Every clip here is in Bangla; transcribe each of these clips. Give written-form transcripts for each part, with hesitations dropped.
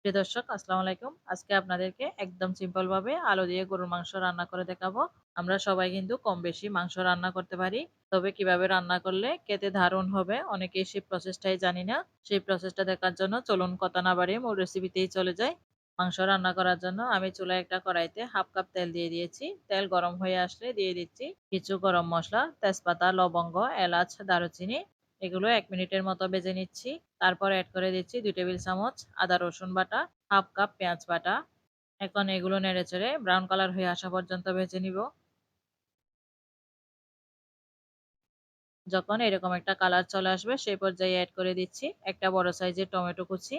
প্রিয় দর্শক, আসসালামু আলাইকুম। আজকে আপনাদেরকে একদম সিম্পল ভাবে আলু দিয়ে গরুর মাংস রান্না করে দেখাবো। আমরা সবাই কিন্তু কম বেশি মাংস রান্না করতে পারি। তবে কিভাবে রান্না করলে খেতে দারুণ হবে অনেকেই সেই প্রসেসটাই জানি না। সেই প্রসেসটা দেখার জন্য চলুন কথা না বাড়িয়ে মূল রেসিপিতেই চলে যাই। মাংস রান্না করার জন্য আমি চুলায় একটা কড়াইতে হাফ কাপ তেল দিয়ে দিয়েছি। তেল গরম হয়ে আসলে দিয়ে দিচ্ছি কিছু গরম মসলা, তেজপাতা, লবঙ্গ, এলাচ, দারুচিনি। এগুলো ১ মিনিটের মতো ভেজে নিচ্ছি। তারপর এড করে দিচ্ছি ২ টেবিল চামচ আদা রসুন বাটা, হাফ কাপ পেঁয়াজ বাটা। এখন এগুলো নেড়েচেড়ে ব্রাউন কালার হয়ে আসা পর্যন্ত ভেজে নিব। যখন এরকম একটা কালার চলে আসবে সেই পর্যায়ে এড করে দিচ্ছি একটা বড় সাইজের টমেটো কুচি,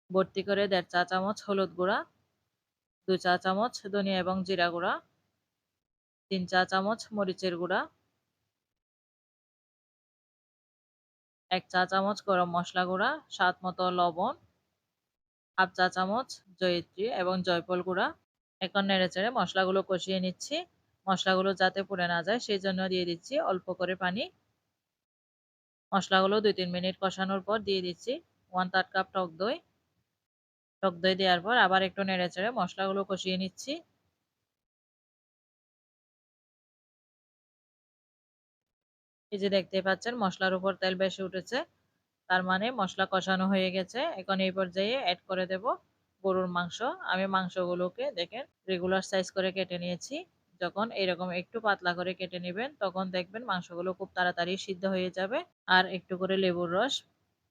ভর্তি করে ১.৫ চা চামচ হলুদ গুঁড়া, ২ চা চামচ ধনিয়া এবং জিরা গুঁড়া, ৩ চা চামচ মরিচের গুঁড়া, ১ চা চামচ গরম মসলা গুঁড়া, স্বাদ মতো লবণ, হাফ চা চামচ জয়িত্রী এবং জয়ফল গুঁড়া। এখন নেড়েচেড়ে মশলাগুলো কষিয়ে নিচ্ছি। মশলাগুলো যাতে পুড়ে না যায় সেই জন্য দিয়ে দিচ্ছি অল্প করে পানি। মশলাগুলো ২-৩ মিনিট কষানোর পর দিয়ে দিচ্ছি 1/3 কাপ টক দই। টক দই দেওয়ার পর আবার একটু নেড়েচেড়ে মশলাগুলো কষিয়ে নিচ্ছি। এই যে দেখতে পাচ্ছেন মশলার উপর তেল বেশি উঠেছে, তার মানে মশলা কষানো হয়ে গেছে। এখন এই পর্যায়ে অ্যাড করে দেব গরুর মাংস। আমি মাংসগুলোকে দেখেন রেগুলার সাইজ করে কেটে নিয়েছি। যখন এরকম একটু পাতলা করে কেটে নেবেন তখন দেখবেন মাংসগুলো খুব তাড়াতাড়ি সিদ্ধ হয়ে যাবে। আর একটু করে লেবুর রস,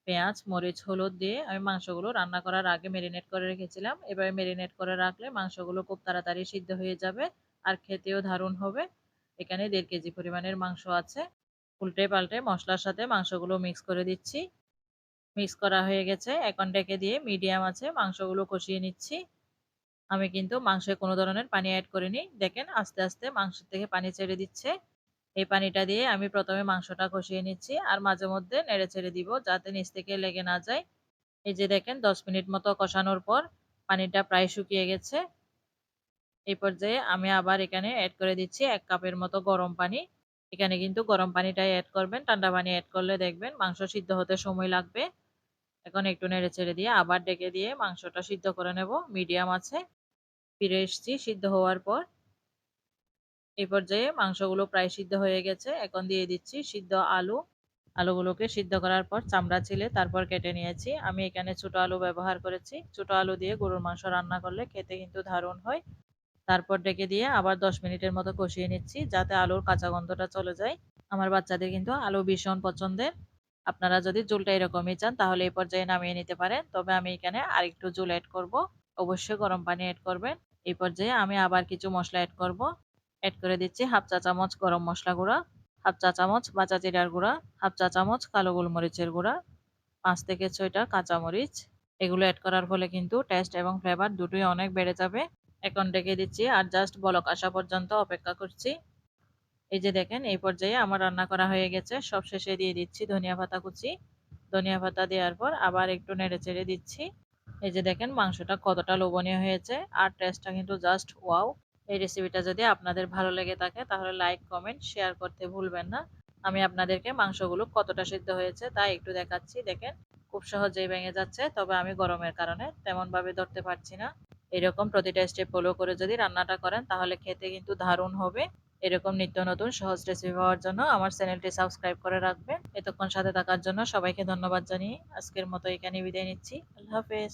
পেঁয়াজ, মরিচ, হলুদ দিয়ে আমি মাংসগুলো রান্না করার আগে মেরিনেট করে রেখেছিলাম। এভাবে মেরিনেট করে রাখলে মাংসগুলো খুব তাড়াতাড়ি সিদ্ধ হয়ে যাবে আর খেতেও দারুণ হবে। এখানে ১.৫ কেজি পরিমাণের মাংস আছে। উল্টে পাল্টে মশলার সাথে মাংসগুলো মিক্স করে দিচ্ছি। মিক্স করা হয়ে গেছে। এখন ঢেকে দিয়ে মিডিয়াম আঁচে মাংসগুলো কষিয়ে নিচ্ছি। আমি কিন্তু মাংসে কোনো ধরনের পানি এড করিনি। দেখেন আস্তে আস্তে মাংস থেকে পানি ছেড়ে দিচ্ছে। এই পানিটা দিয়ে আমি প্রথমে মাংসটা কষিয়ে নিচ্ছি আর মাঝে মধ্যে নেড়ে ছেড়ে দিব যাতে নিচ থেকে লেগে না যায়। এই যে দেখেন ১০ মিনিট মতো কষানোর পর পানিটা প্রায় শুকিয়ে গেছে। এই পর্যায়ে আমি আবার এখানে এড করে দিচ্ছি ১ কাপের মতো গরম পানি। এখানে কিন্তু গরম পানিটাই এড করবেন। ঠান্ডা পানি এড করলে দেখবেন মাংস সিদ্ধ হতে সময় লাগবে। এখন একটু নেড়ে ছেড়ে দিয়ে আবার ঢেকে দিয়ে মাংসটা সিদ্ধ করে নেব মিডিয়াম আছে। ফিরে এসেছি সিদ্ধ হওয়ার পর। এই পর্যায়ে মাংসগুলো প্রায় সিদ্ধ হয়ে গেছে। এখন দিয়ে দিচ্ছি সিদ্ধ আলু। আলুগুলোকে সিদ্ধ করার পর চামড়া ছিলে তারপর কেটে নিয়েছি। আমি এখানে ছোট আলু ব্যবহার করেছি। ছোট আলু দিয়ে গরুর মাংস রান্না করলে খেতে কিন্তু দারুণ হয়। তারপর ঢেকে দিয়ে আবার ১০ মিনিটের মতো কষিয়ে নিচ্ছি যাতে আলুর কাঁচা গন্ধটা চলে যায়। আমার বাচ্চাদের কিন্তু আলু ভীষণ পছন্দের। আপনারা যদি ঝোলটা এরকমই চান তাহলে এই পর্যায়ে নামিয়ে নিতে পারেন। তবে আমি এখানে আরেকটু ঝোল এড করব। অবশ্যই গরম পানি এড করবেন। এই পর্যায়ে আমি আবার কিছু মসলা এড করব। এড করে দিচ্ছি হাফ চা চামচ গরম মসলা গুঁড়া, হাফ চা চামচ ভাজা জিরার গুঁড়া, হাফ চা চামচ কালো গোলমরিচের গুঁড়া, ৫ থেকে ৬টা কাঁচামরিচ। এগুলো এড করার ফলে কিন্তু টেস্ট এবং ফ্লেভার দুটোই অনেক বেড়ে যাবে। এখন ঢেকে দিচ্ছি আর জাস্ট বলক আসা পর্যন্ত অপেক্ষা করছি। এই যে দেখেন এই পর্যায়ে আমার রান্না করা হয়ে গেছে। সবশেষে দিয়ে দিচ্ছি ধনিয়া পাতা কুচি। ধনিয়া পাতা দেওয়ার পর আবার একটু নেড়েচেড়ে দিচ্ছি। এই যে দেখেন মাংসটা কতটা লোভনীয় হয়েছে আর টেস্টটা কিন্তু জাস্ট ওয়াও। এই রেসিপিটা যদি আপনাদের ভালো লেগে থাকে তাহলে লাইক, কমেন্ট, শেয়ার করতে ভুলবেন না। আমি আপনাদেরকে মাংসগুলো কতটা সিদ্ধ হয়েছে তা একটু দেখাচ্ছি। দেখেন খুব সহজেই ভেঙে যাচ্ছে, তবে আমি গরমের কারণে তেমনভাবে ধরতে পারছি না। এরকম প্রতিটা স্টেপ ফলো করে যদি রান্নাটা করেন তাহলে খেতে কিন্তু দারুণ হবে। এরকম নিত্য নতুন সহজ রেসিপি পাওয়ার জন্য আমার চ্যানেলটি সাবস্ক্রাইব করে রাখবেন। এতক্ষণ সাথে থাকার জন্য সবাইকে ধন্যবাদ জানিয়ে আজকের মতো এখানে বিদায় নিচ্ছি। আল্লাহ হাফেজ।